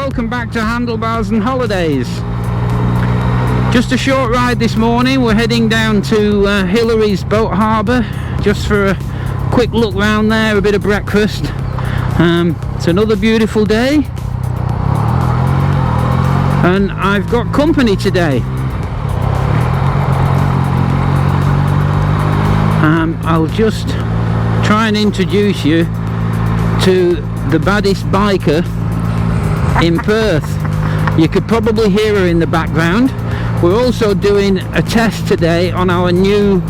welcome back to Handlebars and Holidays. Just a short ride this morning. We're heading down to Hillarys Boat Harbour just for a quick look round there, a bit of breakfast. It's another beautiful day and I've got company today. I'll just try and introduce you to the baddest biker in Perth. You could probably hear her in the background. We're also doing a test today on our new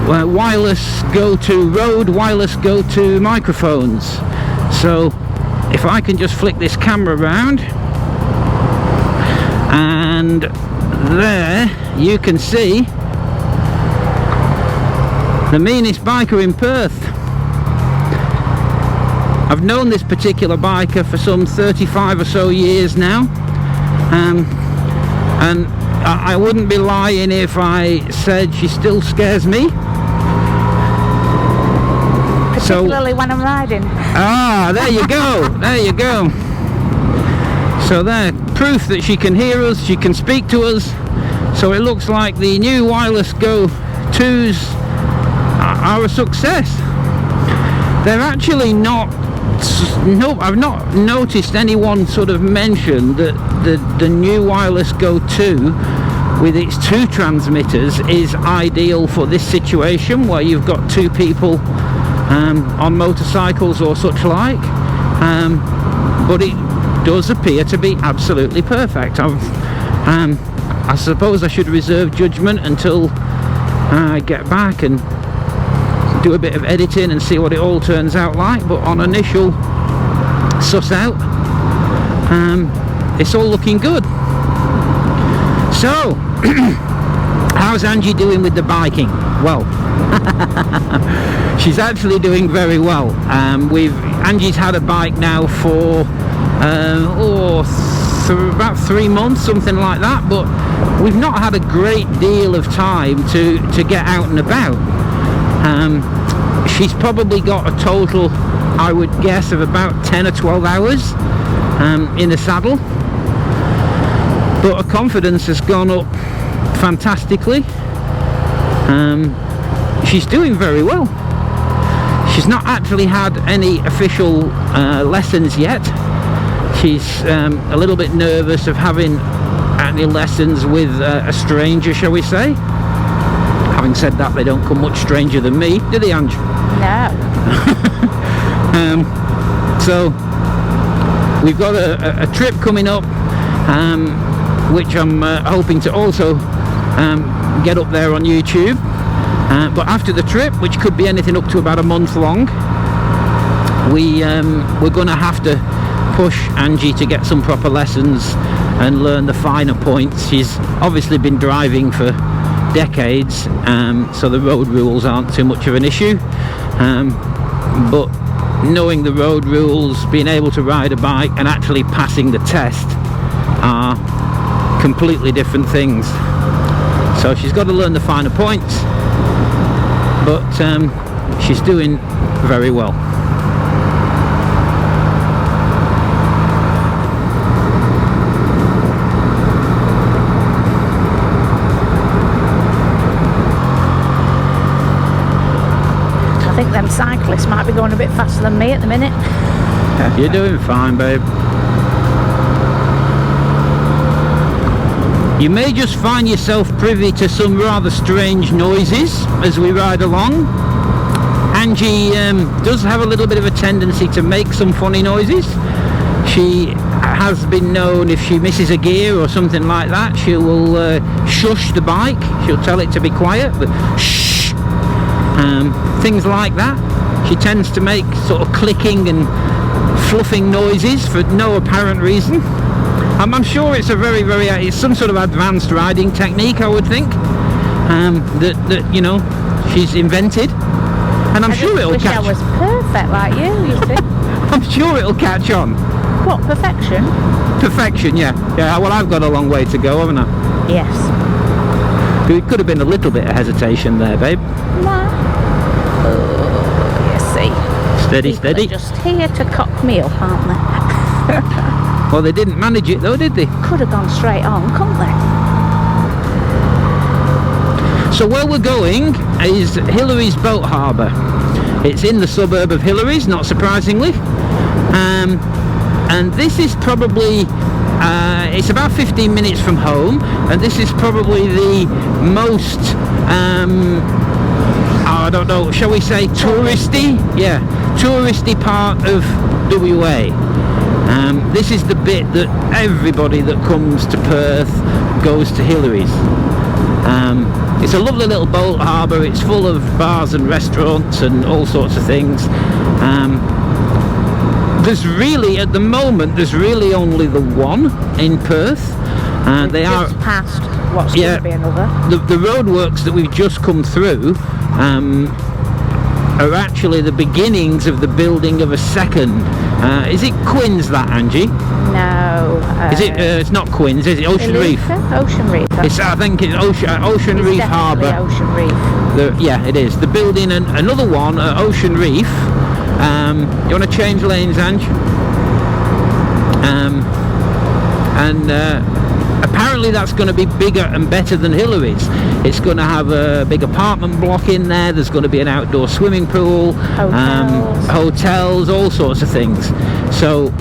wireless go-to microphones. So if I can just flick this camera around, and there you can see the meanest biker in Perth. I've known this particular biker for some 35 or so years now, and I wouldn't be lying if I said she still scares me. Particularly when I'm riding. Ah, there you go, there you go. So there, proof that she can hear us, she can speak to us. So it looks like the new wireless Go-2s are a success. They're actually not, no, I've not noticed anyone sort of mention that the new wireless Go-2 with its 2 transmitters is ideal for this situation where you've got 2 people on motorcycles or such like, but it does appear to be absolutely perfect. I suppose I should reserve judgment until I get back and do a bit of editing and see what it all turns out like, but on initial suss out, it's all looking good. So how's Angie doing with the biking? Well, she's actually doing very well. Angie's had a bike now for about 3 months, something like that, but we've not had a great deal of time to get out and about. She's probably got a total, I would guess, of about 10 or 12 hours in the saddle, but her confidence has gone up fantastically. She's doing very well. She's not actually had any official lessons yet. She's a little bit nervous of having any lessons with a stranger, shall we say. Having said that, they don't come much stranger than me, do they, Ange? No. So we've got a trip coming up, which I'm hoping to also get up there on YouTube. But after the trip, which could be anything up to about a month long, we're going to have to push Angie to get some proper lessons and learn the finer points. She's obviously been driving for decades, so the road rules aren't too much of an issue, but knowing the road rules, being able to ride a bike and actually passing the test are completely different things. So she's got to learn the finer points, but she's doing very well. I think them cyclists might be going a bit faster than me at the minute. You're doing fine, babe. You may just find yourself privy to some rather strange noises as we ride along. Angie does have a little bit of a tendency to make some funny noises. She has been known, if she misses a gear or something like that, she will shush the bike. She'll tell it to be quiet, but shh, things like that. She tends to make sort of clicking and fluffing noises for no apparent reason. I'm sure it's it's some sort of advanced riding technique, I would think, that you know, she's invented, and I'm sure it'll catch on. I was perfect like you see. I'm sure it'll catch on. What, perfection? Perfection, yeah. Well, I've got a long way to go, haven't I? Yes. It could have been a little bit of hesitation there, babe. No. Oh, you see. Steady, People steady. are just here to cock me up, aren't they? Well, they didn't manage it though, did they? Could have gone straight on, couldn't they? So where we're going is Hillarys Boat Harbour. It's in the suburb of Hillarys, not surprisingly. And this is probably, it's about 15 minutes from home, and this is probably the most, I don't know, shall we say touristy? Yeah, touristy part of WA. This is the bit that everybody that comes to Perth goes to Hillarys. It's a lovely little boat harbour. It's full of bars and restaurants and all sorts of things. There's really, at the moment, there's really only the one in Perth. They are just past what's going to be another. The roadworks that we've just come through are actually the beginnings of the building of a second. Is it Quinns, that, Angie? No. Is it? It's not Quinns, is it? Ocean Reef. Ocean Reef. I think it's Ocean It's Reef Harbour. Ocean Reef. Yeah, it is. They're building another one at Ocean Reef. You want to change lanes, Ange? Apparently that's going to be bigger and better than Hillarys. It's going to have a big apartment block in there. There's going to be an outdoor swimming pool, hotels, all sorts of things. So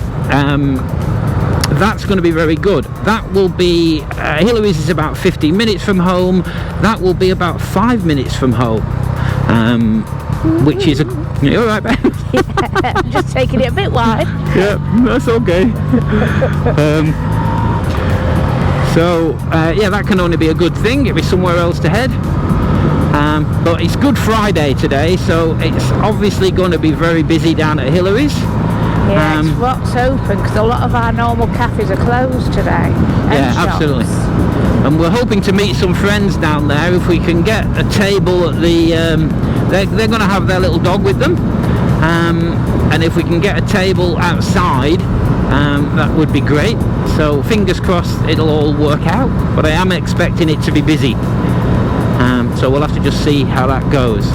that's going to be very good. That will be Hillarys is about 15 minutes from home. That will be about 5 minutes from home, which is you all right, Ben? Yeah, just taking it a bit wide. Yeah, that's okay. Yeah, that can only be a good thing. It'll be somewhere else to head. But it's Good Friday today, so it's obviously going to be very busy down at Hillarys. Yeah, it's what's open, because a lot of our normal cafes are closed today. Yeah, absolutely. And we're hoping to meet some friends down there if we can get a table at the... they're going to have their little dog with them. And if we can get a table outside, that would be great. So fingers crossed it'll all work out, but I am expecting it to be busy. So we'll have to just see how that goes.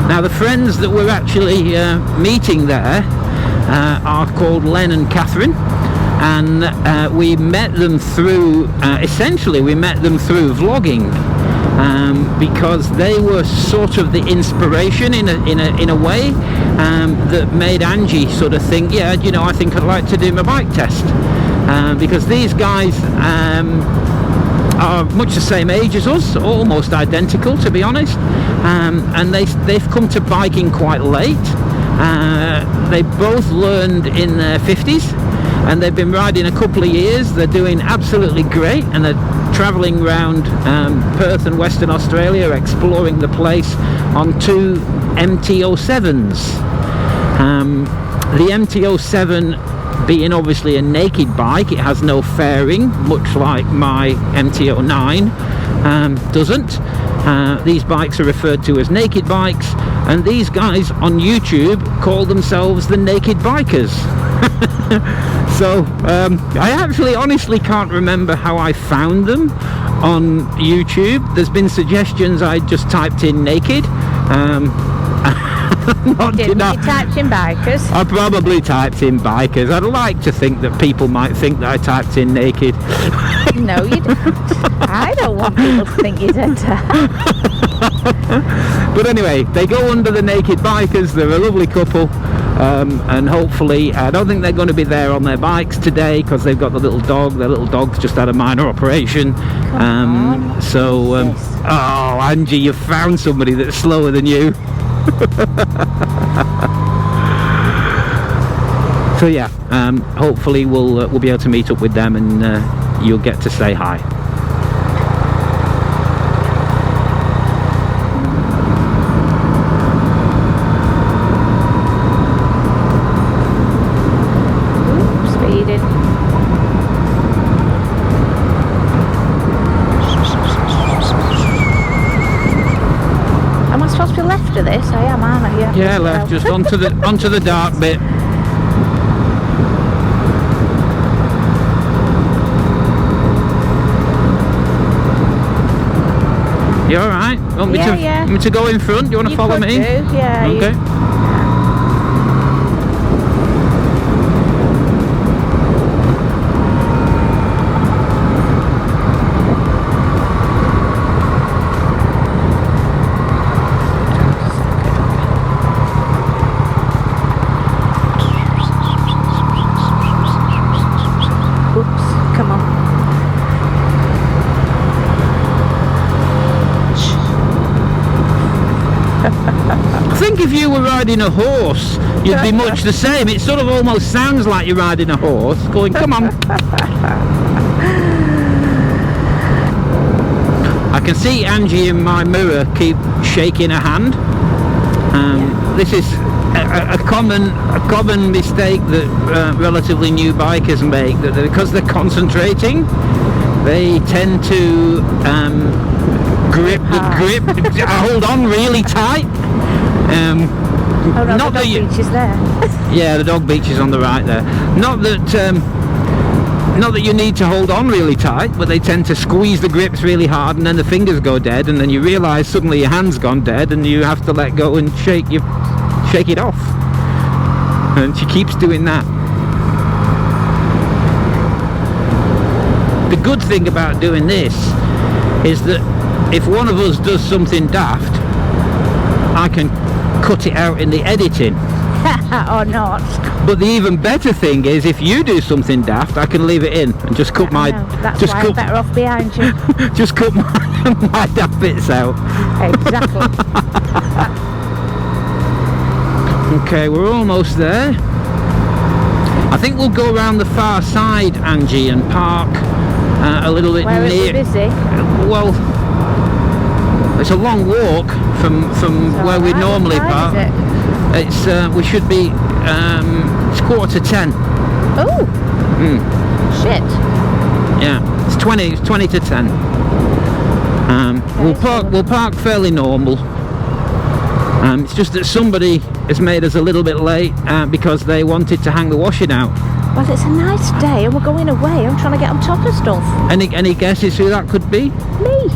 Now the friends that we're actually meeting there are called Len and Catherine, and we met them through, essentially we met them through vlogging, because they were sort of the inspiration in a way that made Angie sort of think, yeah, you know, I think I'd like to do my bike test, because these guys are much the same age as us, almost identical to be honest, and they've come to biking quite late. They both learned in their 50s, and they've been riding a couple of years. They're doing absolutely great, and they're travelling around Perth and Western Australia, exploring the place on two MT-07s. The MT-07 being obviously a naked bike, it has no fairing, much like my MT-09 doesn't. These bikes are referred to as naked bikes, and these guys on YouTube call themselves the Naked Bikers. So I actually honestly can't remember how I found them on YouTube. There's been suggestions. I just typed in naked. Didn't you typed in bikers? I probably typed in bikers. I'd like to think that people might think that I typed in naked. No, you don't. I don't want people to think you did that. But anyway, they go under the Naked Bikers. They're a lovely couple, and hopefully, I don't think they're going to be there on their bikes today because they've got the little dog. Their little dog's just had a minor operation. Oh, Angie, you found somebody that's slower than you. So yeah, hopefully we'll be able to meet up with them, and you'll get to say hi. Speeding. Am I supposed to be left of this? I am, aren't I? Yeah, left, just onto the dark bit. You alright? Want me Yeah. to go in front? Do you want to follow me? Do. Yeah. Okay. Oops, come on. I think if you were riding a horse, you'd be much the same. It sort of almost sounds like you're riding a horse, going, come on. I can see Angie in my mirror keep shaking her hand. This is a common mistake that relatively new bikers make, that because they're concentrating, they tend to hold on really tight. Oh no, not the that dog beach is there. Yeah, the dog beach is on the right there. Not that you need to hold on really tight, but they tend to squeeze the grips really hard, and then the fingers go dead, and then you realise suddenly your hand's gone dead, and you have to let go and shake it off. And she keeps doing that. The good thing about doing this is that if one of us does something daft, I can cut it out in the editing. Or not. But the even better thing is, if you do something daft, I can leave it in and just cut my. That's just why cut, I'm better off behind you. just cut my daft bits out. Exactly. Okay, we're almost there. I think we'll go around the far side, Angie, and park a little bit Where near. is it busy? Well, it's a long walk from where we normally park. It's we should be. It's 9:45. Oh. Shit. Yeah, it's 20 to 10. We'll park fairly normal. It's just that somebody has made us a little bit late because they wanted to hang the washing out. Well, it's a nice day and we're going away. I'm trying to get on top of stuff. Any guesses who that could be? Me.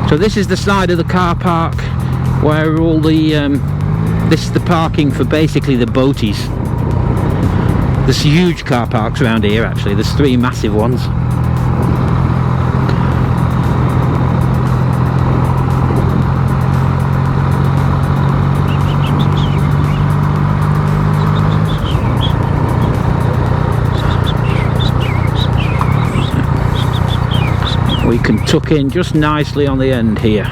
So this is the side of the car park where all the this is the parking for basically the boaties. There's huge car parks around here actually. There's 3 massive ones. We can tuck in just nicely on the end here.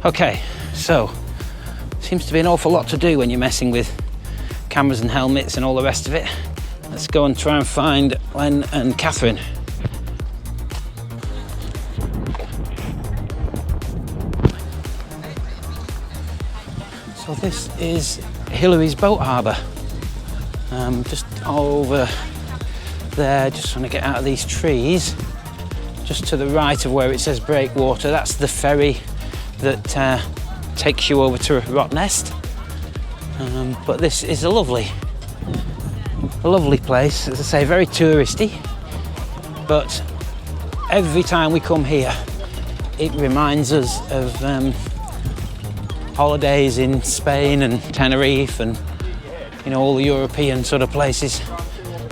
Okay, so seems to be an awful lot to do when you're messing with cameras and helmets and all the rest of it. Let's go and try and find Len and Catherine. So this is Hillarys Boat Harbour. Just over there, just trying to get out of these trees. Just to the right of where it says Breakwater, that's the ferry that takes you over to Rottnest. But this is a lovely place, as I say, very touristy. But every time we come here, it reminds us of holidays in Spain and Tenerife and all the European sort of places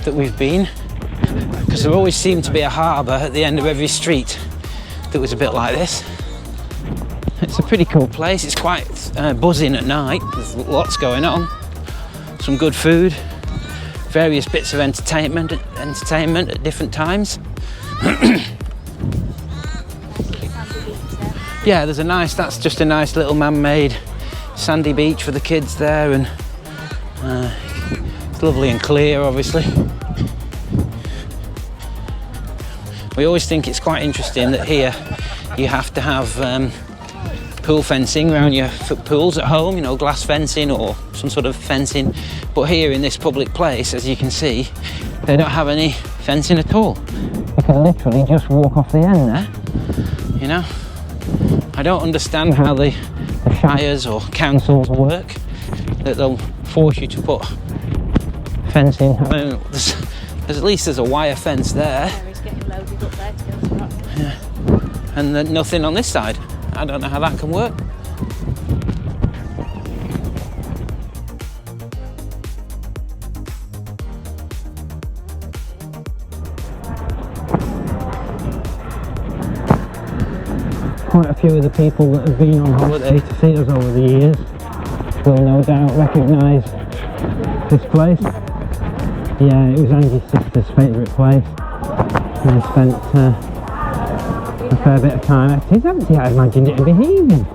that we've been. Because there always seemed to be a harbour at the end of every street that was a bit like this. It's a pretty cool place. It's quite buzzing at night. There's lots going on. Some good food, various bits of entertainment at different times. Yeah, that's just a nice little man-made sandy beach for the kids there, and it's lovely and clear, obviously. We always think it's quite interesting that here you have to have pool fencing around your pools at home, glass fencing or some sort of fencing. But here in this public place, as you can see, they don't have any fencing at all. You can literally just walk off the end there, I don't understand how the shires or councils work. that they'll force you to put fencing. I mean, there's at least there's a wire fence there. Yeah, he's getting loaded up there to go to Rock. Yeah. And then nothing on this side. I don't know how that can work. Quite a few of the people that have been on holiday to see us over the years will no doubt recognise this place. Yeah, it was Angie's sister's favourite place. And I spent a fair bit of time. It's empty, I imagined it would be heaving.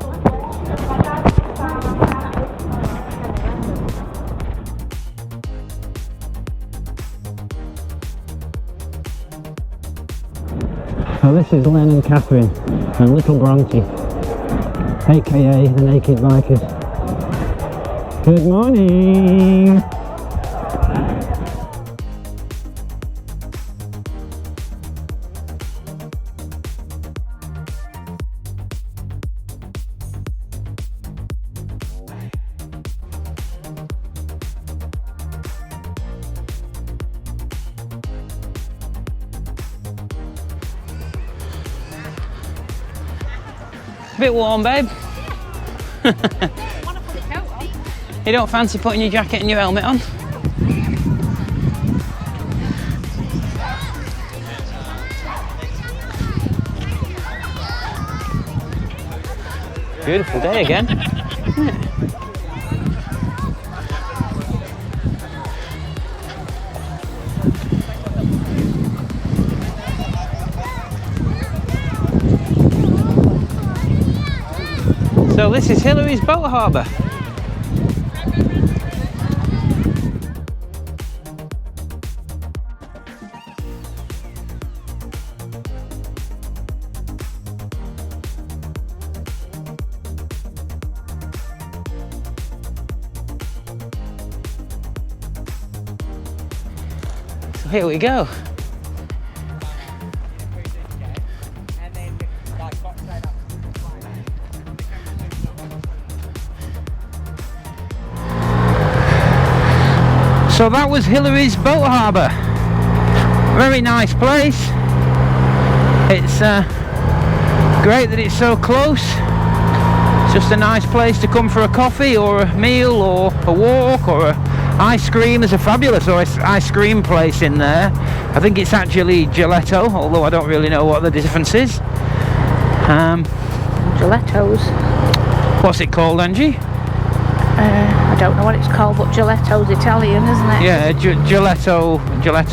So this is Len and Catherine and little Bronte, aka the Naked Bikers. Good morning! Bit warm, babe. You don't fancy putting your jacket and your helmet on? Beautiful day again. Isn't it? So this is Hillarys Boat Harbour. So here we go. So that was Hillarys Boat Harbour. Very nice place. It's great that it's so close. It's just a nice place to come for a coffee or a meal or a walk or a ice cream. There's a fabulous ice cream place in there. I think it's actually gelato, although I don't really know what the difference is. Gelatos. What's it called, Angie? I don't know what it's called, but gelato's Italian, isn't it? Yeah, gelato,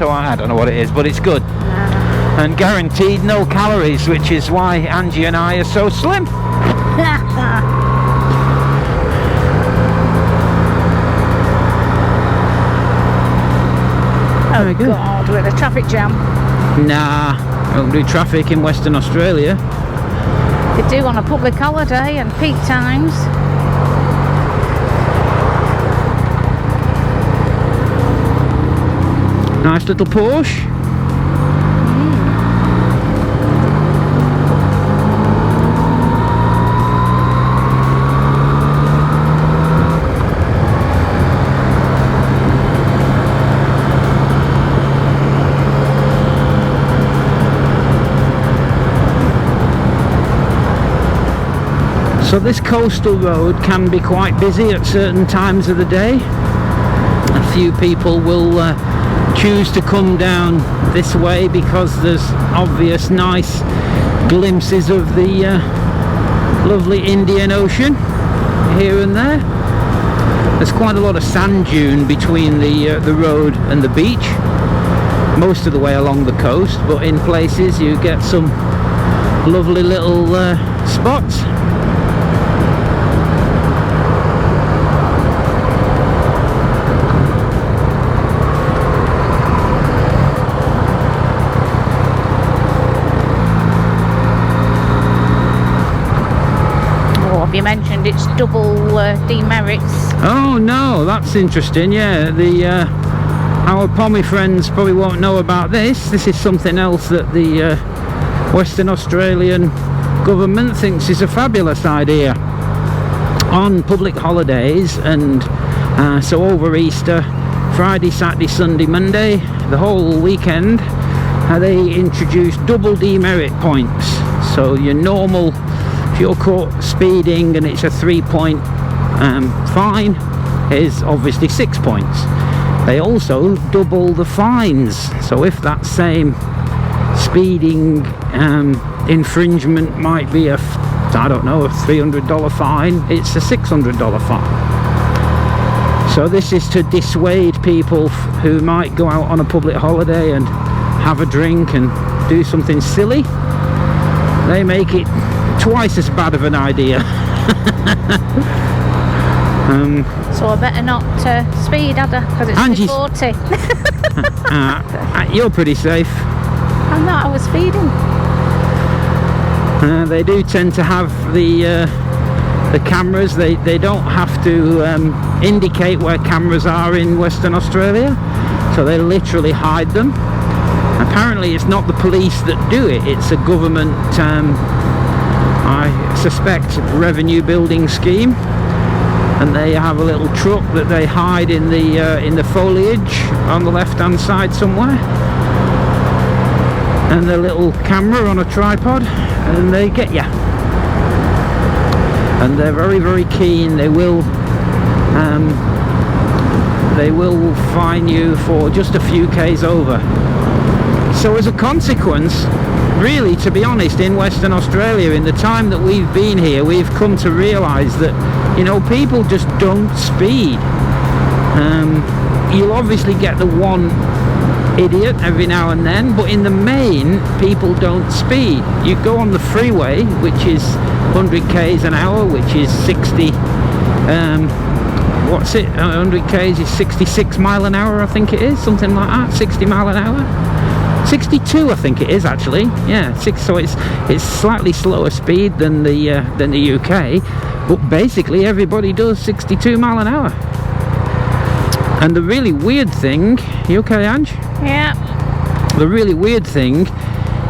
I don't know what it is, but it's good. And guaranteed no calories, which is why Angie and I are so slim. Oh God, we're in a traffic jam. Nah, don't do traffic in Western Australia. They do on a public holiday and peak times. Nice little Porsche. So this coastal road can be quite busy at certain times of the day. A few people will choose to come down this way because there's obvious nice glimpses of the lovely Indian Ocean here and there. There's quite a lot of sand dune between the road and the beach, most of the way along the coast, but in places you get some lovely little spots. You mentioned it's double demerits. Oh no, that's interesting. Yeah, our Pommy friends probably won't know about this. This is something else that the Western Australian government thinks is a fabulous idea. On public holidays and So over Easter, Friday, Saturday, Sunday, Monday, the whole weekend, they introduced double demerit points. So your normal, if you're caught speeding and it's a 3-point fine, is obviously 6 points. They also double the fines. So if that same speeding infringement might be a $300 fine, it's a $600 fine. So this is to dissuade people who might go out on a public holiday and have a drink and do something silly. They make it twice as bad of an idea. So I better not speed, had I? Because it's Angie's 40. You're pretty safe. I'm not, I was speeding. They do tend to have the cameras. They don't have to indicate where cameras are in Western Australia, so they literally hide them. Apparently it's not the police that do it, it's a government, I suspect, revenue building scheme, and they have a little truck that they hide in the foliage on the left hand side somewhere, and the little camera on a tripod, and they get you. And they're very, very keen. They will fine you for just a few k's over. So as a consequence, really, to be honest, in Western Australia, in the time that we've been here, we've come to realise that, you know, people just don't speed. You'll obviously get the one idiot every now and then, but in the main, people don't speed. You go on the freeway, which is 100 k's an hour, which is 60 what's it, 100 k's is 66 mile an hour, I think it is, something like that, 60 mile an hour, 62 I think it is actually, yeah, so it's slightly slower speed than the UK, but basically everybody does 62 mile an hour. And the really weird thing, you okay, Ange? Yeah. The really weird thing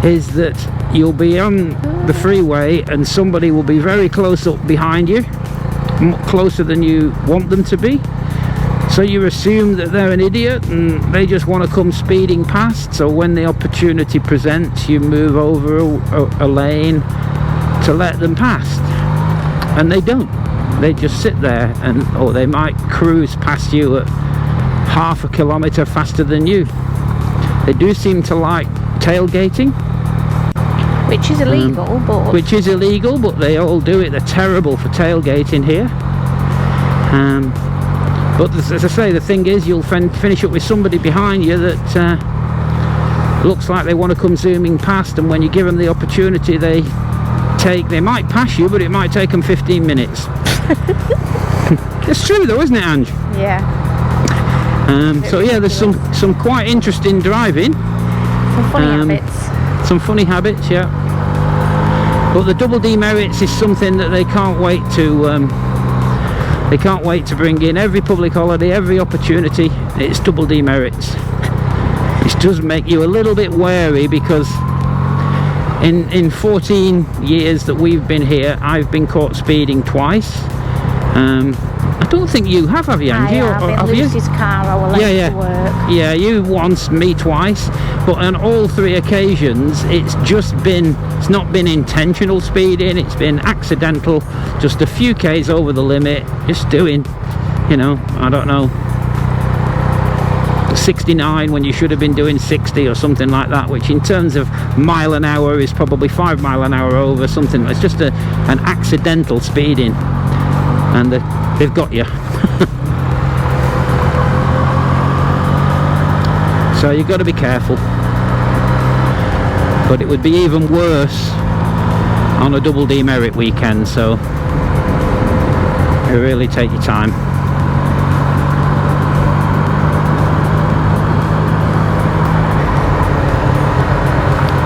is that you'll be on the freeway and somebody will be very close up behind you, closer than you want them to be, so you assume that they're an idiot and they just want to come speeding past. So when the opportunity presents, you move over a lane to let them past, and they don't. They just sit there, or they might cruise past you at half a kilometre faster than you. They do seem to like tailgating, Which is illegal, but they all do it. They're terrible for tailgating here. But as I say, the thing is, you'll finish up with somebody behind you that looks like they want to come zooming past, and when you give them the opportunity, they might pass you, but it might take them 15 minutes. It's true though, isn't it, Ange? Yeah. So yeah, there's some quite interesting driving. Some funny habits. Some funny habits, yeah. But the double demerits is something that they can't wait to bring in. Every public holiday, every opportunity, it's double demerits. It does make you a little bit wary, because in 14 years that we've been here, I've been caught speeding twice. I don't think you have you, Angie? I have. In Lucy's car, I will to work. Yeah, you once, me twice, but on all three occasions, it's not been intentional speeding, it's been accidental, just a few k's over the limit, just doing, I don't know, 69 when you should have been doing 60 or something like that, which in terms of mile an hour is probably 5 mile an hour over something. It's just an accidental speeding, and they've got you. So you've got to be careful. But it would be even worse on a double demerit weekend, so you really take your time.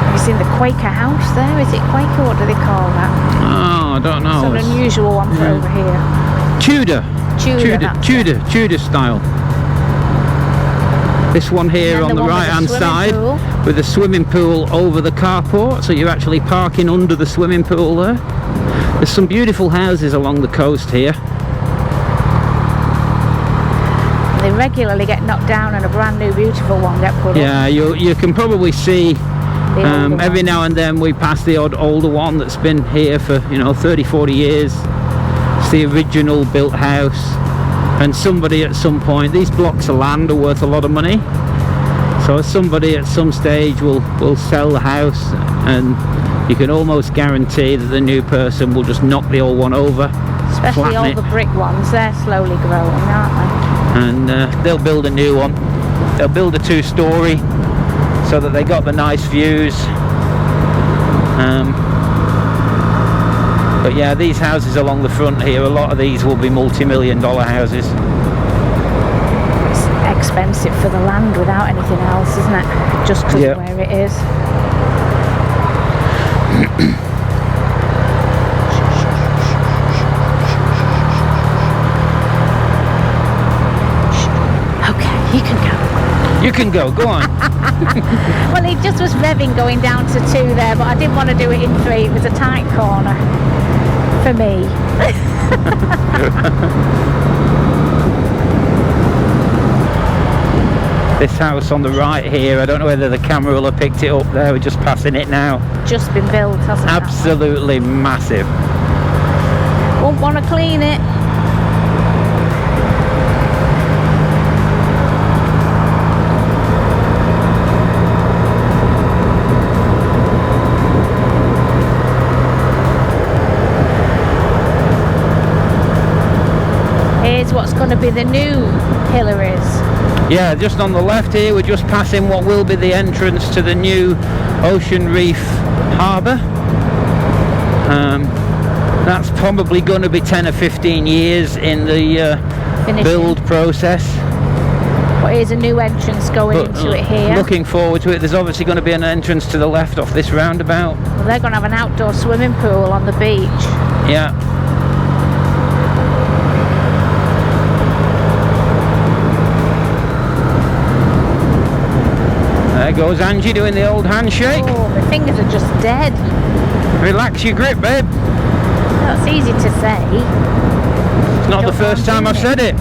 Have you seen the Quaker house there? Is it Quaker? What do they call that? Oh, I don't know. It's an unusual one for over here. Tudor style. This one here on the right hand side with a swimming pool over the carport, so you're actually parking under the swimming pool there. There's some beautiful houses along the coast here. They regularly get knocked down and a brand new beautiful one get put up. Yeah, you can probably see every ones. now and then we pass the odd older one that's been here for 30-40 years. It's the original built house, and somebody at some point, these blocks of land are worth a lot of money, so somebody at some stage will sell the house, and you can almost guarantee that the new person will just knock the old one over, Especially all the brick ones, they're slowly growing, aren't they? and they'll build a new one. They'll build a 2-story so that they got the nice views. But yeah, these houses along the front here, a lot of these will be multi-million-dollar houses. It's expensive for the land without anything else, isn't it? Just because of where it is. You can go on. Well, it just was revving going down to 2 there, but I didn't want to do it in 3. It was a tight corner for me. This house on the right here, I don't know whether the camera will have picked it up there, we're just passing it now. Just been built, hasn't it? Absolutely massive. Won't want to clean it. Here's what's going to be the new Hillarys. Yeah, just on the left here, we're just passing what will be the entrance to the new Reef Harbour. That's probably going to be 10 or 15 years in the build process. But here's a new entrance going into it here. Looking forward to it. There's obviously going to be an entrance to the left off this roundabout. Well, they're going to have an outdoor swimming pool on the beach. Yeah. There goes Angie doing the old handshake. Oh, my fingers are just dead. Relax your grip, babe. That's easy to say. It's not the first time I've said it.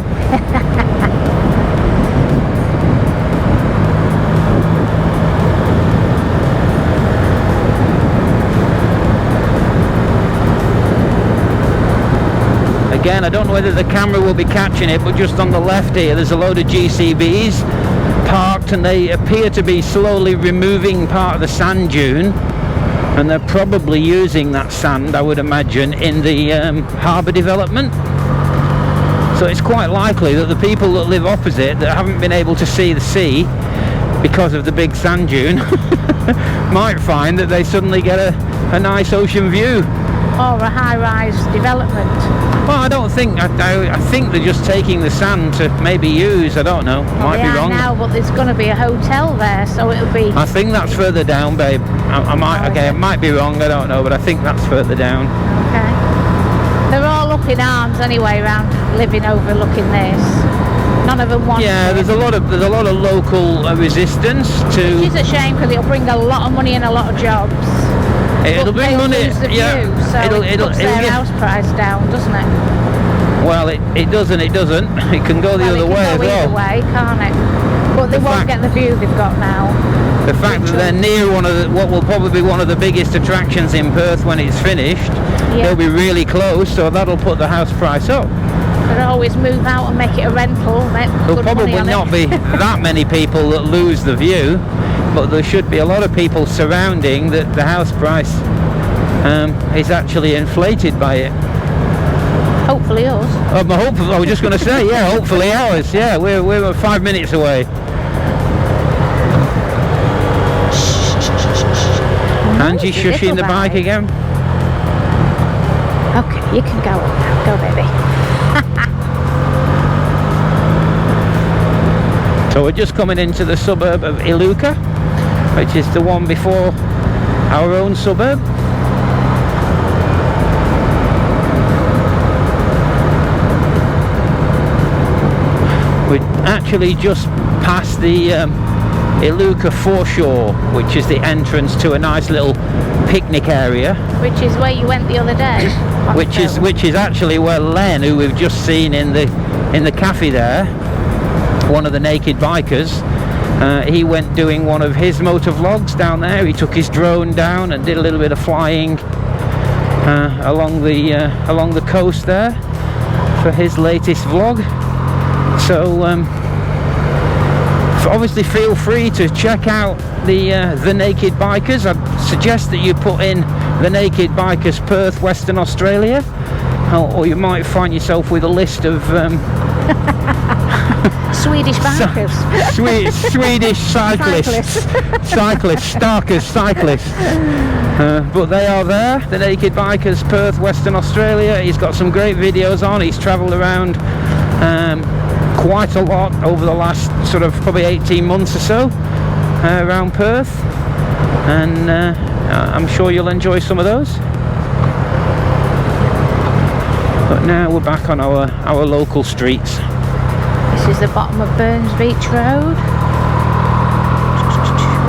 Again, I don't know whether the camera will be catching it, but just on the left here there's a load of GCBs parked, and they appear to be slowly removing part of the sand dune, and they're probably using that sand, I would imagine, in the harbour development. So it's quite likely that the people that live opposite, that haven't been able to see the sea because of the big sand dune, might find that they suddenly get a nice ocean view. Or a high-rise development. Well, I don't think, I think they're just taking the sand to maybe use, I don't know, Well, might be wrong. now, but there's going to be a hotel there, so it'll be... I think that's further down, babe. I might be wrong, I don't know, but I think that's further down. Okay. They're all up in arms anyway around living overlooking this. None of them want Yeah, it. there's a lot of local resistance to... Which is a shame, because it'll bring a lot of money and a lot of jobs. It'll bring money, lose the view, yeah. so it puts their house price down, doesn't it? Well, it doesn't. It can go the other way as well. Either way, can't it? But they won't get the view they've got now. The fact that they're near one of what will probably be one of the biggest attractions in Perth when it's finished, they'll be really close, so that'll put the house price up. They'll always move out and make it a rental. There'll probably not be that many people that lose the view, but there should be a lot of people surrounding that the house price is actually inflated by it. Hopefully us. I was just going to say, yeah, hopefully ours. Yeah, we're 5 minutes away. Angie shushing the bike again. Okay, you can go up now. Go, baby. So we're just coming into the suburb of Iluka, which is the one before our own suburb. We're actually just past the Iluka foreshore, which is the entrance to a nice little picnic area. Which is where you went the other day. Which is actually where Len, who we've just seen in the cafe there, one of the naked bikers. He went doing one of his motor vlogs down there. He took his drone down and did a little bit of flying along the coast there for his latest vlog. So obviously feel free to check out the Naked Bikers. I'd suggest that you put in the Naked Bikers Perth, Western Australia, or you might find yourself with a list of Swedish bikers. Swedish cyclists, Starkers cyclists. But they are there, the Naked Bikers Perth, Western Australia. He's got some great videos on. He's travelled around quite a lot over the last sort of probably 18 months or so around Perth, and I'm sure you'll enjoy some of those. But now we're back on our local streets. This is the bottom of Burns Beach Road.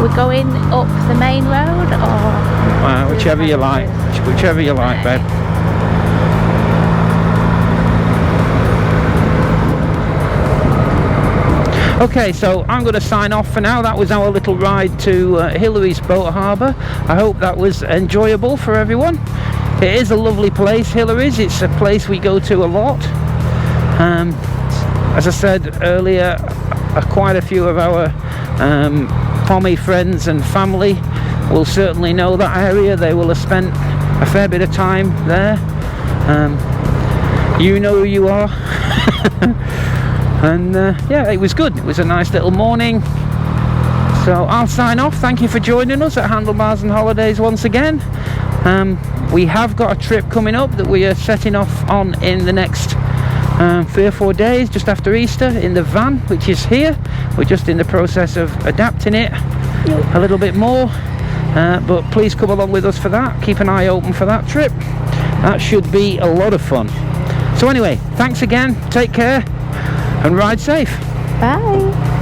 We're going up the main road, or whichever you like, babe. Okay, so I'm going to sign off for now. That was our little ride to Hillarys Boat Harbour. I hope that was enjoyable for everyone. It is a lovely place, Hillarys. It's a place we go to a lot. As I said earlier, quite a few of our Pommy friends and family will certainly know that area. They will have spent a fair bit of time there. You know who you are. And yeah, it was good. It was a nice little morning. So I'll sign off. Thank you for joining us at Handlebars and Holidays once again. We have got a trip coming up that we are setting off on in the next 3 or 4 days, just after Easter, in the van, which is here. We're just in the process of adapting it a little bit more, but please come along with us for that. Keep an eye open for that trip. That should be a lot of fun. So anyway, thanks again, take care and ride safe. Bye.